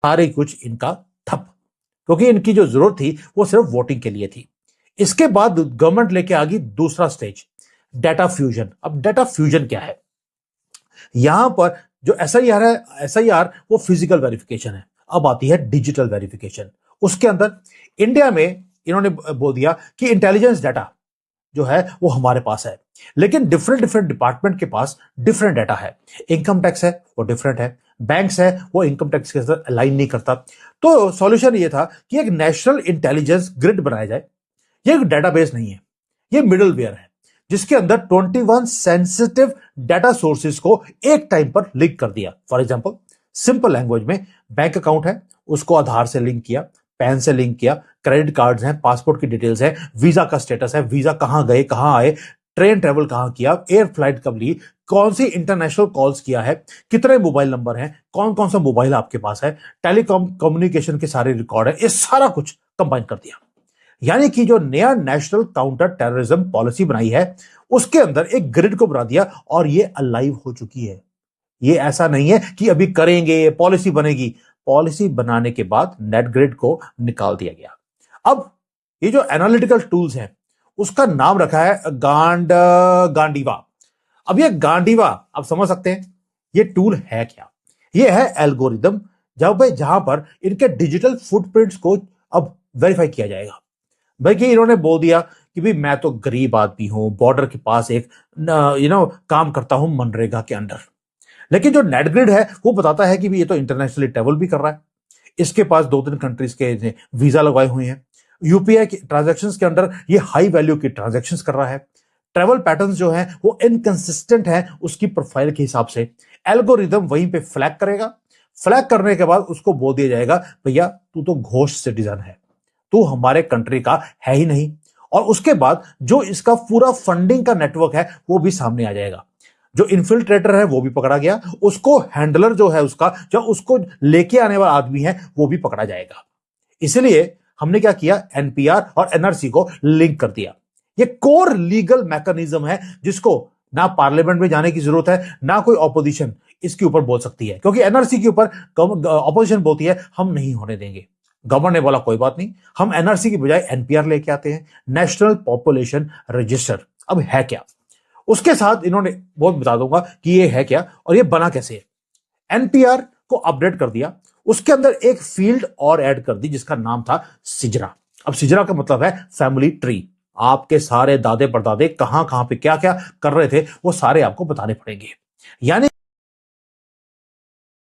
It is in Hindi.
सारे कुछ इनका ठप, क्योंकि इनकी जो जरूरत थी वो सिर्फ वोटिंग के लिए थी। इसके बाद गवर्नमेंट लेके आ गई दूसरा स्टेज, डाटा फ्यूजन। अब डाटा फ्यूजन क्या है? यहां पर जो एसआईआर है, एसआईआर वो फिजिकल वेरिफिकेशन है। अब आती है डिजिटल वेरिफिकेशन। उसके अंदर इंडिया में इन्होंने बोल दिया कि इंटेलिजेंस डाटा जो है वो हमारे पास है, लेकिन डिफरेंट डिफरेंट डिपार्टमेंट के पास डिफरेंट डाटा है। इनकम टैक्स है वो डिफरेंट है, बैंक्स है वो इनकम टैक्स के साथ अलाइन नहीं करता। तो सॉल्यूशन ये था कि एक नेशनल इंटेलिजेंस ग्रिड बनाया जाए। ये एक डेटाबेस नहीं है, ये मिडलवेयर है, जिसके अंदर 21 सेंसिटिव डाटा सोर्सेज को एक टाइम पर लिंक कर दिया। फॉर एग्जांपल, सिंपल लैंग्वेज में, बैंक अकाउंट है उसको आधार से लिंक किया, पैन से लिंक किया, क्रेडिट कार्ड्स हैं, पासपोर्ट की डिटेल्स है, वीजा का स्टेटस है, वीजा कहां गए कहां आए, ट्रेन ट्रेवल कहां किया, एयर फ्लाइट कब ली, कौन सी इंटरनेशनल कॉल्स किया है, कितने मोबाइल नंबर हैं, कौन कौन सा मोबाइल आपके पास है, टेलीकॉम कम्युनिकेशन के सारे रिकॉर्ड है, ये सारा कुछ कंबाइन कर दिया। यानी कि जो नया नेशनल काउंटर टेररिज्म पॉलिसी बनाई है उसके अंदर एक ग्रिड को बना दिया, और ये अलाइव हो चुकी है। ये ऐसा नहीं है कि अभी करेंगे पॉलिसी बनेगी, पॉलिसी बनाने के बाद नेट ग्रिड को निकाल दिया गया। अब ये जो एनालिटिकल टूल्स हैं उसका नाम रखा है गांडीवा। अब ये गांडीवा आप समझ सकते हैं ये टूल है क्या? ये है एल्गोरिदम जहां पर इनके डिजिटल फुटप्रिंट्स को अब वेरीफाई किया जाएगा। भाई कि इन्होंने बोल दिया कि भाई मैं तो गरीब आदमी हूं, बॉर्डर के पास एक काम करता हूं मनरेगा के अंडर, लेकिन जो नेट ग्रिड है वो बताता है कि भी ये तो इंटरनेशनली ट्रेवल भी कर रहा है, इसके पास 2-3 कंट्रीज के वीजा लगवाए हुए हैं, यूपीआई के ट्रांजैक्शंस के अंदर ये हाई वैल्यू की ट्रांजैक्शंस कर रहा है, ट्रेवल पैटर्न्स जो हैं वो इनकंसिस्टेंट है उसकी प्रोफाइल के हिसाब से। एल्गोरिदम वहीं पे फ्लैग करेगा, फ्लैग करने के बाद उसको बोल दिया जाएगा भैया तू तो घोस्ट सिटीजन है, तू हमारे कंट्री का है ही नहीं। और उसके बाद जो इसका पूरा फंडिंग का नेटवर्क है वो भी सामने आ जाएगा। जो इन्फिल्ट्रेटर है वो भी पकड़ा गया, उसको हैंडलर जो है उसका, जो उसको लेके आने वाला आदमी है वो भी पकड़ा जाएगा। इसलिए हमने क्या किया, एनपीआर और एनआरसी को लिंक कर दिया। ये कोर लीगल मैकेनिज्म है जिसको ना पार्लियामेंट में जाने की जरूरत है, ना कोई ऑपोजिशन इसके ऊपर बोल सकती है, क्योंकि एनआरसी के ऊपर ऑपोजिशन बोलती है हम नहीं होने देंगे। गवर्नमेंट ने बोला कोई बात नहीं, हम एनआरसी की बजाय एनपीआर लेके आते हैं, नेशनल पॉपुलेशन रजिस्टर। अब है क्या उसके साथ इन्होंने बहुत बता दूंगा कि ये है क्या और ये बना कैसे है। एनपीआर को अपडेट कर दिया, उसके अंदर एक फील्ड और ऐड कर दी जिसका नाम था सिजरा। अब सिजरा का मतलब है फैमिली ट्री। आपके सारे दादे परदादे कहां कहां पे क्या क्या कर रहे थे वो सारे आपको बताने पड़ेंगे। यानी